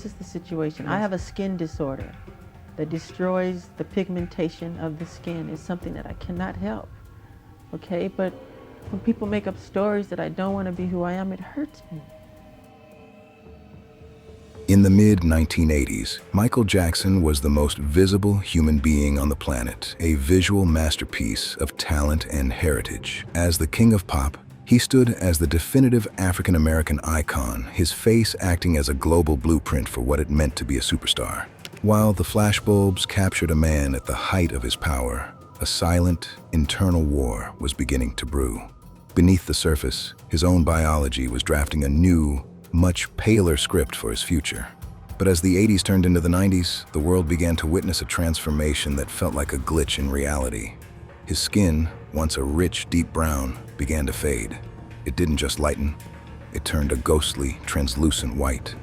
this is the situation. I have a skin disorder that destroys the pigmentation of the skin. It's something that I cannot help, okay? But when people make up stories that I don't want to be who I am, it hurts me. In the mid-1980s, Michael Jackson was the most visible human being on the planet, a visual masterpiece of talent and heritage. As the king of pop, he stood as the definitive African-American icon, his face acting as a global blueprint for what it meant to be a superstar. While the flashbulbs captured a man at the height of his power, a silent, internal war was beginning to brew. Beneath the surface, his own biology was drafting a new, much paler script for his future. But as the 80s turned into the 90s, the world began to witness a transformation that felt like a glitch in reality. His skin, once a rich, deep brown, began to fade. It didn't just lighten, it turned a ghostly, translucent white.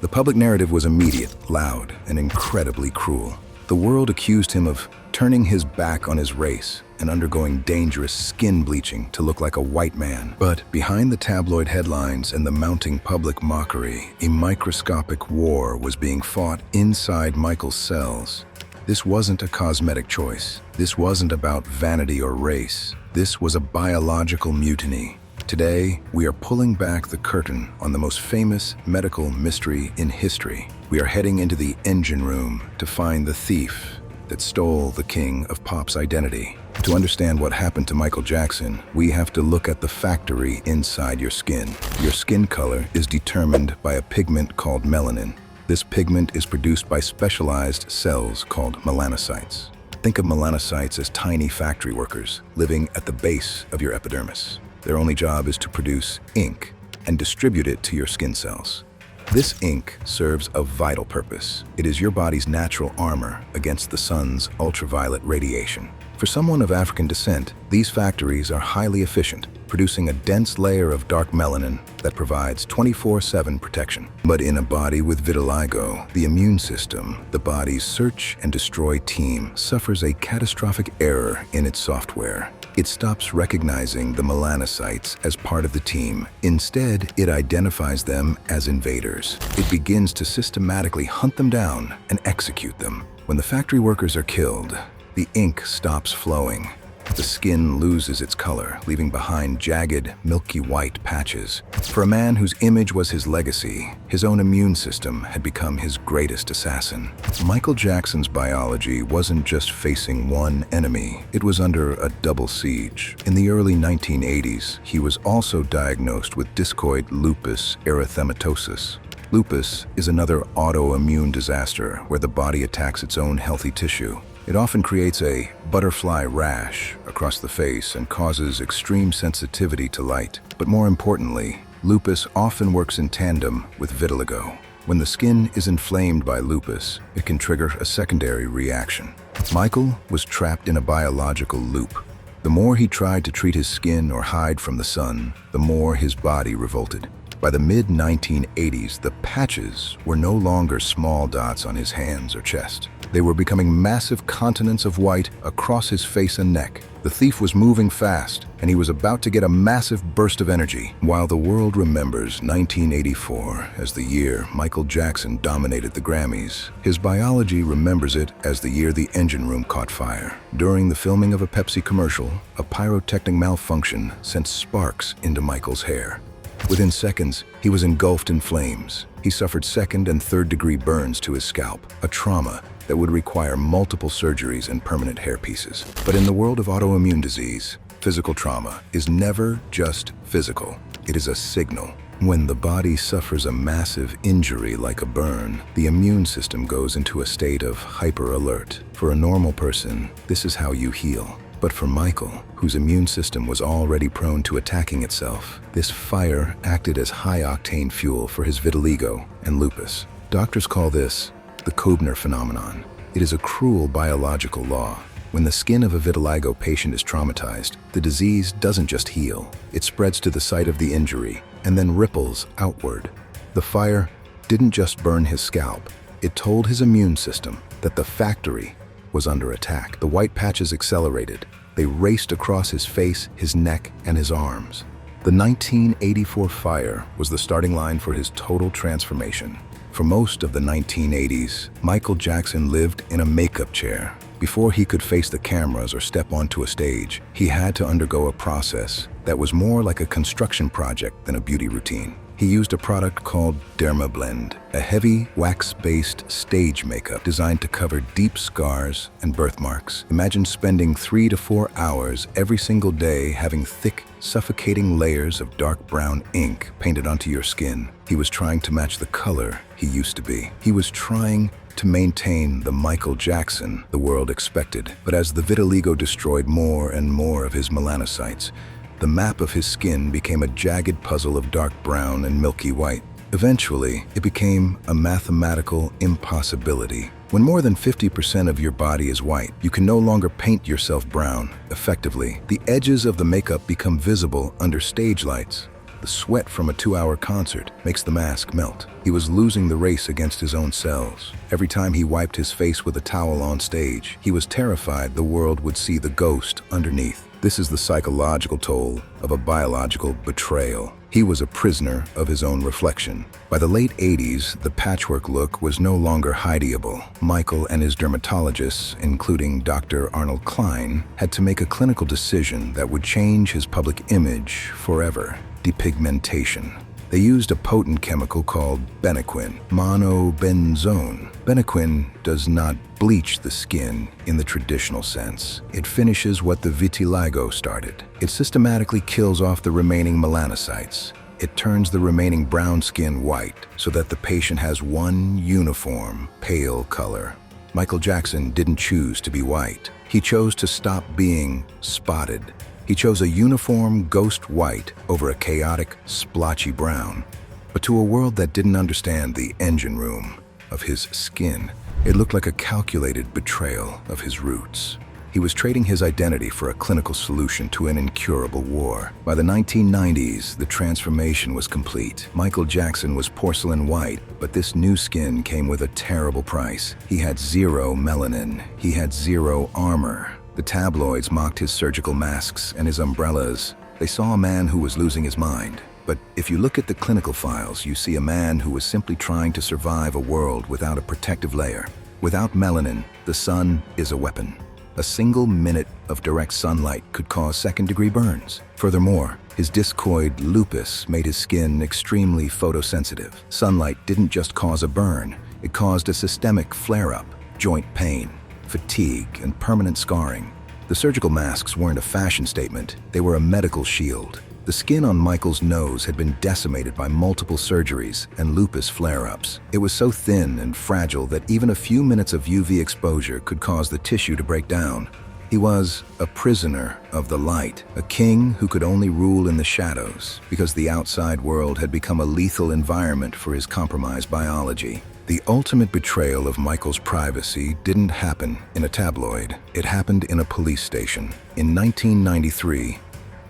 The public narrative was immediate, loud, and incredibly cruel. The world accused him of turning his back on his race and undergoing dangerous skin bleaching to look like a white man. But behind the tabloid headlines and the mounting public mockery, a microscopic war was being fought inside Michael's cells. This wasn't a cosmetic choice. This wasn't about vanity or race. This was a biological mutiny. Today, we are pulling back the curtain on the most famous medical mystery in history. We are heading into the engine room to find the thief that stole the king of pop's identity. To understand what happened to Michael Jackson, we have to look at the factory inside your skin. Your skin color is determined by a pigment called melanin. This pigment is produced by specialized cells called melanocytes. Think of melanocytes as tiny factory workers living at the base of your epidermis. Their only job is to produce ink and distribute it to your skin cells. This ink serves a vital purpose. It is your body's natural armor against the sun's ultraviolet radiation. For someone of African descent, these factories are highly efficient, producing a dense layer of dark melanin that provides 24/7 protection. But in a body with vitiligo, the immune system, the body's search and destroy team, suffers a catastrophic error in its software. It stops recognizing the melanocytes as part of the team. Instead, it identifies them as invaders. It begins to systematically hunt them down and execute them. When the factory workers are killed, the ink stops flowing. The skin loses its color, leaving behind jagged, milky white patches. For a man whose image was his legacy, his own immune system had become his greatest assassin. Michael Jackson's biology wasn't just facing one enemy, it was under a double siege. In the early 1980s, he was also diagnosed with discoid lupus erythematosus. Lupus is another autoimmune disaster where the body attacks its own healthy tissue. It often creates a butterfly rash across the face and causes extreme sensitivity to light. But more importantly, lupus often works in tandem with vitiligo. When the skin is inflamed by lupus, it can trigger a secondary reaction. Michael was trapped in a biological loop. The more he tried to treat his skin or hide from the sun, the more his body revolted. By the mid-1980s, the patches were no longer small dots on his hands or chest. They were becoming massive continents of white across his face and neck. The thief was moving fast, and he was about to get a massive burst of energy. While the world remembers 1984 as the year Michael Jackson dominated the Grammys, his biology remembers it as the year the engine room caught fire. During the filming of a Pepsi commercial, a pyrotechnic malfunction sent sparks into Michael's hair. Within seconds, he was engulfed in flames. He suffered second and third degree burns to his scalp, a trauma that would require multiple surgeries and permanent hair pieces. But in the world of autoimmune disease, physical trauma is never just physical. It is a signal. When the body suffers a massive injury like a burn, the immune system goes into a state of hyper-alert. For a normal person, this is how you heal. But for Michael, whose immune system was already prone to attacking itself, this fire acted as high-octane fuel for his vitiligo and lupus. Doctors call this the Koebner phenomenon. It is a cruel biological law. When the skin of a vitiligo patient is traumatized, the disease doesn't just heal. It spreads to the site of the injury and then ripples outward. The fire didn't just burn his scalp. It told his immune system that the factory was under attack. The white patches accelerated. They raced across his face, his neck, and his arms. The 1984 fire was the starting line for his total transformation. For most of the 1980s, Michael Jackson lived in a makeup chair. Before he could face the cameras or step onto a stage, he had to undergo a process that was more like a construction project than a beauty routine. He used a product called Dermablend, a heavy, wax-based stage makeup designed to cover deep scars and birthmarks. Imagine spending 3 to 4 hours every single day having thick, suffocating layers of dark brown ink painted onto your skin. He was trying to match the color he used to be. He was trying to maintain the Michael Jackson the world expected. But as the vitiligo destroyed more and more of his melanocytes, the map of his skin became a jagged puzzle of dark brown and milky white. Eventually, it became a mathematical impossibility. When more than 50% of your body is white, you can no longer paint yourself brown effectively. The edges of the makeup become visible under stage lights. The sweat from a 2-hour concert makes the mask melt. He was losing the race against his own cells. Every time he wiped his face with a towel on stage, he was terrified the world would see the ghost underneath. This is the psychological toll of a biological betrayal. He was a prisoner of his own reflection. By the late 80s, the patchwork look was no longer hideable. Michael and his dermatologists, including Dr. Arnold Klein, had to make a clinical decision that would change his public image forever: depigmentation. They used a potent chemical called benequin, monobenzone. Benequin does not bleach the skin in the traditional sense. It finishes what the vitiligo started. It systematically kills off the remaining melanocytes. It turns the remaining brown skin white so that the patient has one uniform, pale color. Michael Jackson didn't choose to be white. He chose to stop being spotted. He chose a uniform ghost white over a chaotic, splotchy brown. But to a world that didn't understand the engine room of his skin, it looked like a calculated betrayal of his roots. He was trading his identity for a clinical solution to an incurable war. By the 1990s, the transformation was complete. Michael Jackson was porcelain white, but this new skin came with a terrible price. He had zero melanin. He had zero armor. The tabloids mocked his surgical masks and his umbrellas. They saw a man who was losing his mind. But if you look at the clinical files, you see a man who was simply trying to survive a world without a protective layer. Without melanin, the sun is a weapon. A single minute of direct sunlight could cause second-degree burns. Furthermore, his discoid lupus made his skin extremely photosensitive. Sunlight didn't just cause a burn, it caused a systemic flare-up, joint pain, fatigue, and permanent scarring. The surgical masks weren't a fashion statement, they were a medical shield. The skin on Michael's nose had been decimated by multiple surgeries and lupus flare-ups. It was so thin and fragile that even a few minutes of UV exposure could cause the tissue to break down. He was a prisoner of the light, a king who could only rule in the shadows because the outside world had become a lethal environment for his compromised biology. The ultimate betrayal of Michael's privacy didn't happen in a tabloid. It happened in a police station. In 1993,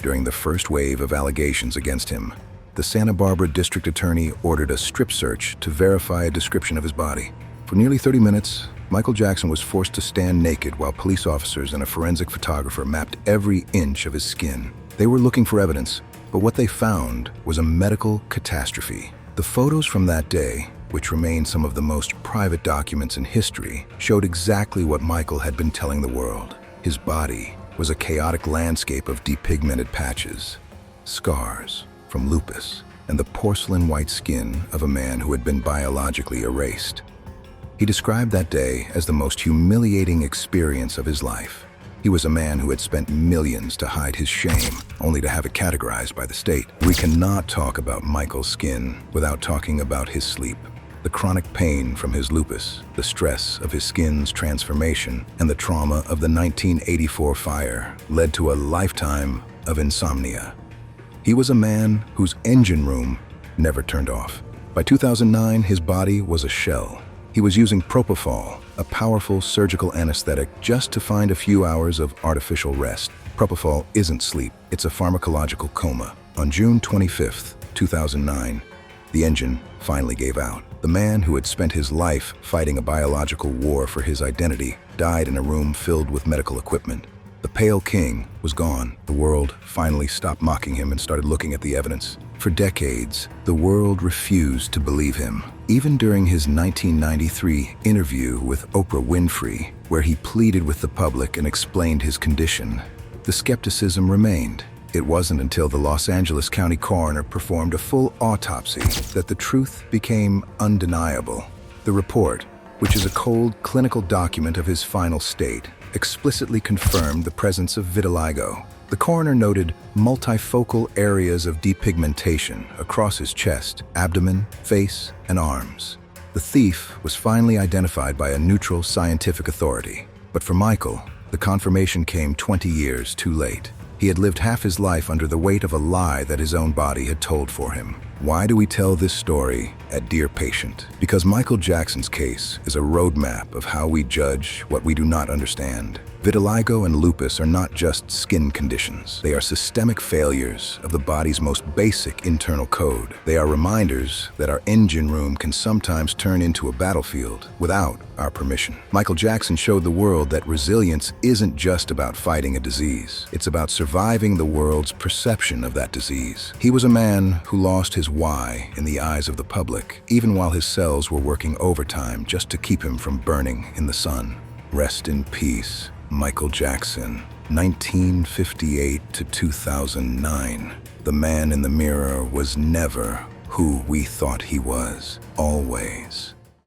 during the first wave of allegations against him, the Santa Barbara district attorney ordered a strip search to verify a description of his body. For nearly 30 minutes, Michael Jackson was forced to stand naked while police officers and a forensic photographer mapped every inch of his skin. They were looking for evidence, but what they found was a medical catastrophe. The photos from that day, which remain some of the most private documents in history, showed exactly what Michael had been telling the world. His body was a chaotic landscape of depigmented patches, scars from lupus, and the porcelain white skin of a man who had been biologically erased. He described that day as the most humiliating experience of his life. He was a man who had spent millions to hide his shame, only to have it categorized by the state. We cannot talk about Michael's skin without talking about his sleep. The chronic pain from his lupus, the stress of his skin's transformation, and the trauma of the 1984 fire led to a lifetime of insomnia. He was a man whose engine room never turned off. By 2009, his body was a shell. He was using propofol, a powerful surgical anesthetic, just to find a few hours of artificial rest. Propofol isn't sleep, it's a pharmacological coma. On June 25, 2009, the engine finally gave out. The man who had spent his life fighting a biological war for his identity died in a room filled with medical equipment. The Pale King was gone. The world finally stopped mocking him and started looking at the evidence. For decades, the world refused to believe him. Even during his 1993 interview with Oprah Winfrey, where he pleaded with the public and explained his condition, the skepticism remained. It wasn't until the Los Angeles County coroner performed a full autopsy that the truth became undeniable. The report, which is a cold clinical document of his final state, explicitly confirmed the presence of vitiligo. The coroner noted multifocal areas of depigmentation across his chest, abdomen, face, and arms. The thief was finally identified by a neutral scientific authority. But for Michael, the confirmation came 20 years too late. He had lived half his life under the weight of a lie that his own body had told for him. Why do we tell this story at Dear Patient? Because Michael Jackson's case is a roadmap of how we judge what we do not understand. Vitiligo and lupus are not just skin conditions. They are systemic failures of the body's most basic internal code. They are reminders that our engine room can sometimes turn into a battlefield without our permission. Michael Jackson showed the world that resilience isn't just about fighting a disease. It's about surviving the world's perception of that disease. He was a man who lost his why in the eyes of the public, even while his cells were working overtime just to keep him from burning in the sun. Rest in peace, Michael Jackson, 1958 to 2009. The man in the mirror was never who we thought he was, always.